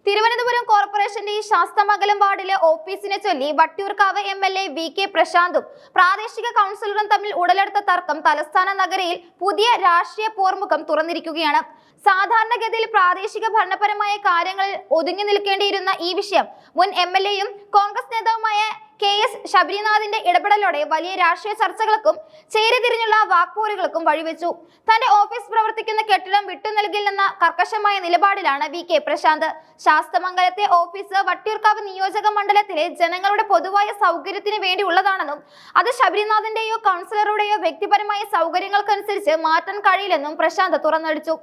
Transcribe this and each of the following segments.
തിരുവനന്തപുരം കോർപ്പറേഷന്റെ ശാസ്തമംഗലം വാർഡിലെ ഓഫീസിനെ ചൊല്ലി വട്ടിയൂർക്കാവ് എംഎൽഎ വി.കെ. പ്രശാന്തും പ്രാദേശിക കൗൺസിലറും തമ്മിൽ ഉടലെടുത്ത തർക്കം തലസ്ഥാന നഗരിയിൽ പുതിയ രാഷ്ട്രീയ പോർമുഖം തുറന്നിരിക്കുകയാണ്. സാധാരണഗതിയിൽ പ്രാദേശിക ഭരണപരമായ കാര്യങ്ങളിൽ ഒതുങ്ങി നിൽക്കേണ്ടിയിരുന്ന ഈ വിഷയം മുൻ എംഎൽഎയും കോൺഗ്രസ് നേതാവുമായ KS ശബരിനാഥിന്റെ ഇടപെടലോടെ വലിയ രാഷ്ട്രീയ ചർച്ചകൾക്കും ചേരിതിരിഞ്ഞുള്ള വാക്പോരുകൾക്കും വഴിവെച്ചു. തന്റെ ഓഫീസ് പ്രവർത്തിക്കുന്ന കെട്ടിടം വിട്ടു നൽകില്ലെന്ന കർക്കശമായ നിലപാടിലാണ് വി.കെ. പ്രശാന്ത്. ശാസ്തമംഗലത്തെ ഓഫീസ് വട്ടിയൂർക്കാവ് നിയോജക മണ്ഡലത്തിലെ ജനങ്ങളുടെ പൊതുവായ സൗകര്യത്തിന് വേണ്ടിയുള്ളതാണെന്നും അത് ശബരിനാഥിന്റെയോ കൗൺസിലറുടെയോ വ്യക്തിപരമായ സൗകര്യങ്ങൾക്കനുസരിച്ച് മാറ്റാൻ കഴിയില്ലെന്നും പ്രശാന്ത് തുറന്നടിച്ചു.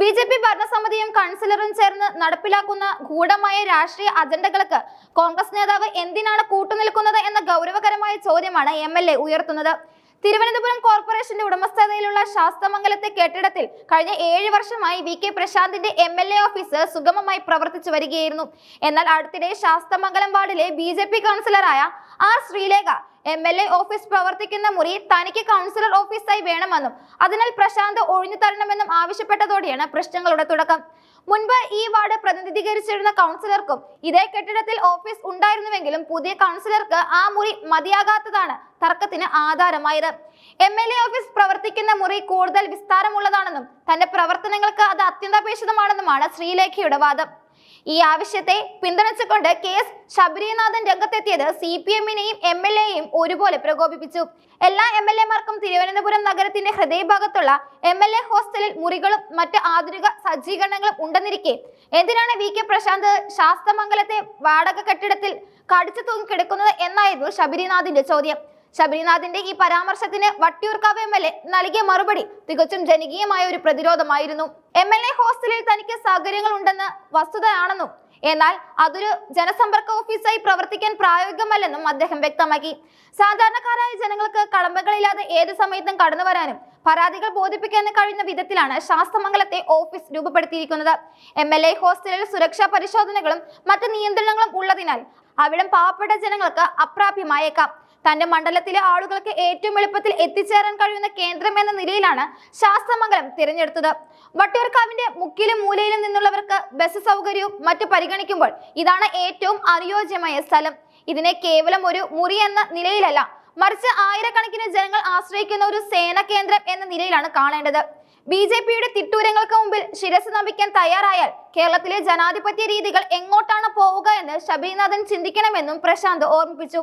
BJP ഭരണസമിതിയും കൗൺസിലറും ചേർന്ന് നടപ്പിലാക്കുന്ന ഗൂഢമായ രാഷ്ട്രീയ അജണ്ടകൾക്ക് കോൺഗ്രസ് നേതാവ് എന്തിനാണ് കൂട്ടുനിൽക്കുന്നത് എന്ന ഗൗരവകരമായ ചോദ്യമാണ് MLA ഉയർത്തുന്നത്. തിരുവനന്തപുരം കോർപ്പറേഷന്റെ ഉടമസ്ഥതയിലുള്ള ശാസ്തമംഗലത്തെ കെട്ടിടത്തിൽ കഴിഞ്ഞ 7 വർഷമായി വി.കെ. പ്രശാന്തിന്റെ MLA ഓഫീസ് സുഗമമായി പ്രവർത്തിച്ചു വരികയായിരുന്നു. എന്നാൽ അടുത്തിടെ ശാസ്തമംഗലം വാർഡിലെ BJP കൗൺസിലറായ R. Sreelekha MLA office പ്രവർത്തിക്കുന്ന മുറി തനിക്ക് കൗൺസിലർ ഓഫീസായി വേണമെന്നും അതിനാൽ പ്രശാന്ത് ഒഴിഞ്ഞു തരണമെന്നും ആവശ്യപ്പെട്ടതോടെയാണ് പ്രശ്നങ്ങളുടെ തുടക്കം. മുൻപ് ഈ വാർഡ് പ്രതിനിധീകരിച്ചിരുന്ന കൗൺസിലർക്കും ഇതേ കെട്ടിടത്തിൽ ഓഫീസ് ഉണ്ടായിരുന്നുവെങ്കിലും പുതിയ കൗൺസിലർക്ക് ആ മുറി മതിയാകാത്തതാണ് തർക്കത്തിന് ആധാരമായത്. MLA ഓഫീസ് പ്രവർത്തിക്കുന്ന മുറി കൂടുതൽ വിസ്താരമുള്ളതാണെന്നും തന്റെ പ്രവർത്തനങ്ങൾക്ക് അത് അത്യന്താപേക്ഷിതമാണെന്നുമാണ് ശ്രീലേഖയുടെ വാദം. ഈ ആവശ്യത്തെ പിന്തുണച്ചുകൊണ്ട് KS ശബരിനാഥൻ രംഗത്തെത്തിയത് CPM-നെയും MLA-യെയും ഒരുപോലെ പ്രകോപിപ്പിച്ചു. എല്ലാ MLA-മാർക്കും തിരുവനന്തപുരം നഗരത്തിന്റെ ഹൃദയഭാഗത്തുള്ള MLA ഹോസ്റ്റലിൽ മുറികളും മറ്റ് ആധുനിക സജ്ജീകരണങ്ങളും ഉണ്ടെന്നിരിക്കെ എന്തിനാണ് വി.കെ. പ്രശാന്ത് ശാസ്തമംഗലത്തെ വാടക കെട്ടിടത്തിൽ കടിച്ചു തൂങ്ങിക്കിടക്കുന്നത് എന്നായിരുന്നു ശബരിനാഥിന്റെ ചോദ്യം. ശബരിനാഥിന്റെ ഈ പരാമർശത്തിന് വട്ടിയൂർക്കാവ് MLA നൽകിയ മറുപടി തികച്ചും ജനകീയമായ ഒരു പ്രതിരോധമായിരുന്നു. MLA ഹോസ്റ്റലിൽ തനിക്ക് സൗകര്യങ്ങൾ ഉണ്ടെന്ന് വസ്തുതയാണെന്നും എന്നാൽ അതൊരു ജനസമ്പർക്ക ഓഫീസായി പ്രവർത്തിക്കാൻ പ്രായോഗികമല്ലെന്നും അദ്ദേഹം വ്യക്തമാക്കി. സാധാരണക്കാരായ ജനങ്ങൾക്ക് കടമ്പകളില്ലാതെ ഏത് സമയത്തും കടന്നു വരാനും പരാതികൾ ബോധിപ്പിക്കാനും കഴിയുന്ന വിധത്തിലാണ് ശാസ്തമംഗലത്തെ ഓഫീസ് രൂപപ്പെടുത്തിയിരിക്കുന്നത്. MLA ഹോസ്റ്റലിൽ സുരക്ഷാ പരിശോധനകളും മറ്റ് നിയന്ത്രണങ്ങളും ഉള്ളതിനാൽ അവിടം പാവപ്പെട്ട ജനങ്ങൾക്ക് അപ്രാപ്യമായേക്കാം. തന്റെ മണ്ഡലത്തിലെ ആളുകൾക്ക് ഏറ്റവും എളുപ്പത്തിൽ എത്തിച്ചേരാൻ കഴിയുന്ന കേന്ദ്രം എന്ന നിലയിലാണ് ശാസ്തമംഗലം തിരഞ്ഞെടുത്തത്. വട്ടിയൂർക്കാവിന്റെ മുക്കിലും മൂലയിലും നിന്നുള്ളവർക്ക് ബസ് സൗകര്യവും മറ്റു പരിഗണിക്കുമ്പോൾ ഇതാണ് ഏറ്റവും അനുയോജ്യമായ സ്ഥലം. ഇതിനെ കേവലം ഒരു മുറി എന്ന നിലയിലല്ല, മറിച്ച് ആയിരക്കണക്കിന് ജനങ്ങൾ ആശ്രയിക്കുന്ന ഒരു സേന കേന്ദ്രം എന്ന നിലയിലാണ് കാണേണ്ടത്. BJP-യുടെ തിട്ടൂരങ്ങൾക്ക് മുമ്പിൽ ശിരസ് നമിക്കാൻ തയ്യാറായാൽ കേരളത്തിലെ ജനാധിപത്യ രീതികൾ എങ്ങോട്ടാണ് പോവുക എന്ന് ശബരിനാഥൻ ചിന്തിക്കണമെന്നും പ്രശാന്ത് ഓർമ്മിപ്പിച്ചു.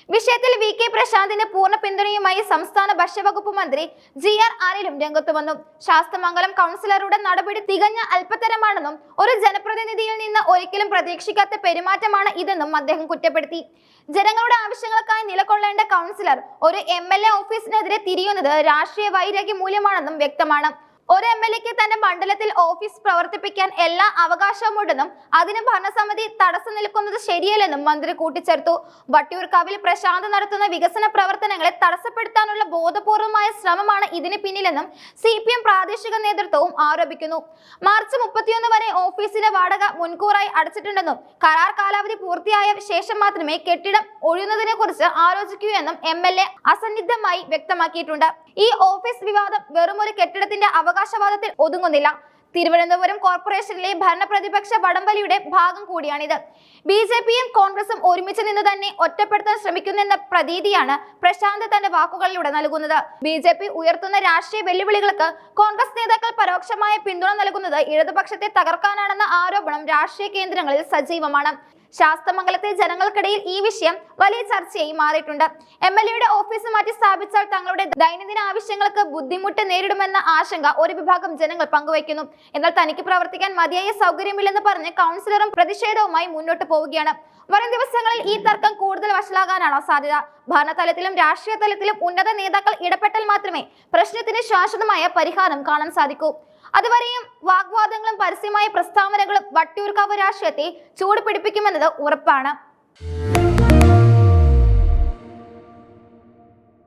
വിഷയത്തിൽ വി.കെ. പ്രശാന്തിന് പൂർണ്ണ പിന്തുണയുമായി സംസ്ഥാന ഭക്ഷ്യവകുപ്പ് മന്ത്രി G.R. അനിലും രംഗത്തു വന്നു. ശാസ്തമംഗലം കൗൺസിലറുടെ നടപടി തികഞ്ഞ അല്പത്തരമാണെന്നും ഒരു ജനപ്രതിനിധിയിൽ നിന്ന് ഒരിക്കലും പ്രതീക്ഷിക്കാത്ത പെരുമാറ്റമാണ് ഇതെന്നും അദ്ദേഹം കുറ്റപ്പെടുത്തി. ജനങ്ങളുടെ ആവശ്യങ്ങൾക്കായി നിലകൊള്ളേണ്ട കൗൺസിലർ ഒരു MLA ഓഫീസിനെതിരെ തിരിയുന്നത് രാഷ്ട്രീയ വൈരാഗ്യ മൂല്യമാണെന്നും വ്യക്തമാണ്. ഒരു MLA-ക്ക് തന്റെ മണ്ഡലത്തിൽ ഓഫീസ് പ്രവർത്തിപ്പിക്കാൻ എല്ലാ അവകാശവുമുണ്ടെന്നും അതിന് ഭരണസമിതി തടസ്സം നിൽക്കുന്നത് ശരിയല്ലെന്നും മന്ത്രി കൂട്ടിച്ചേർത്തു. വട്ടിയൂർക്കാവിൽ പ്രശാന്ത് നടത്തുന്ന വികസന പ്രവർത്തനങ്ങളെ തടസ്സപ്പെടുത്താനുള്ള ബോധപൂർവമായ ശ്രമമാണ് ഇതിന് പിന്നിലെന്നും CPM പ്രാദേശിക നേതൃത്വവും ആരോപിക്കുന്നു. മാർച്ച് 31 വരെ ഓഫീസിന്റെ വാടക മുൻകൂറായി അടച്ചിട്ടുണ്ടെന്നും കരാർ കാലാവധി പൂർത്തിയായ ശേഷം മാത്രമേ കെട്ടിടം ഒഴിയുന്നതിനെ കുറിച്ച് ആലോചിക്കൂ എന്നും MLA അസന്നിഗ്ധമായി വ്യക്തമാക്കിയിട്ടുണ്ട്. ഈ ഓഫീസ് വിവാദം വെറുമൊരു കെട്ടിടത്തിന്റെ അവകാശവാദത്തിൽ ഒതുങ്ങുന്നില്ല. തിരുവനന്തപുരം കോർപ്പറേഷനിലെ ഭരണപ്രതിപക്ഷ വടംവലിയുടെ ഭാഗം കൂടിയാണിത്. BJP-യും കോൺഗ്രസും ഒരുമിച്ച് നിന്ന് തന്നെ ഒറ്റപ്പെടുത്താൻ ശ്രമിക്കുന്നെന്ന പ്രതീതിയാണ് പ്രശാന്ത് തന്റെ വാക്കുകളിലൂടെ നൽകുന്നത്. BJP ഉയർത്തുന്ന രാഷ്ട്രീയ വെല്ലുവിളികൾക്ക് കോൺഗ്രസ് നേതാക്കൾ പരോക്ഷമായ പിന്തുണ നൽകുന്നത് ഇടതുപക്ഷത്തെ തകർക്കാനാണെന്ന ആരോപണം രാഷ്ട്രീയ കേന്ദ്രങ്ങളിൽ സജീവമാണ്. ശാസ്തമംഗലത്തെ ജനങ്ങൾക്കിടയിൽ ഈ വിഷയം വലിയ ചർച്ചയായി മാറിയിട്ടുണ്ട്. MLA-യുടെ ഓഫീസ് മാറ്റി സ്ഥാപിച്ചാൽ തങ്ങളുടെ ദൈനംദിന ആവശ്യങ്ങൾക്ക് ബുദ്ധിമുട്ട് നേരിടുമെന്ന ആശങ്ക ഒരു വിഭാഗം ജനങ്ങൾ പങ്കുവയ്ക്കുന്നു. എന്നാൽ തനിക്ക് പ്രവർത്തിക്കാൻ മതിയായ സൗകര്യമില്ലെന്ന് പറഞ്ഞ് കൗൺസിലറും പ്രതിഷേധവുമായി മുന്നോട്ട് പോവുകയാണ്. വരും ദിവസങ്ങളിൽ ഈ തർക്കം കൂടുതൽ വഷളാകാനാണോ സാധ്യത? ഭരണതലത്തിലും രാഷ്ട്രീയ തലത്തിലും ഉന്നത നേതാക്കൾ ഇടപെട്ടാൽ മാത്രമേ പ്രശ്നത്തിന് ശാശ്വതമായ പരിഹാരം കാണാൻ സാധിക്കൂ. അതുവരെയും വാഗ്വാദങ്ങളും പരസ്യമായ പ്രസ്താവനകളും വട്ടിയൂർക്കാവ് രാഷ്ട്രീയത്തെ ചൂടുപിടിപ്പിക്കുമെന്നത് ഉറപ്പാണ്.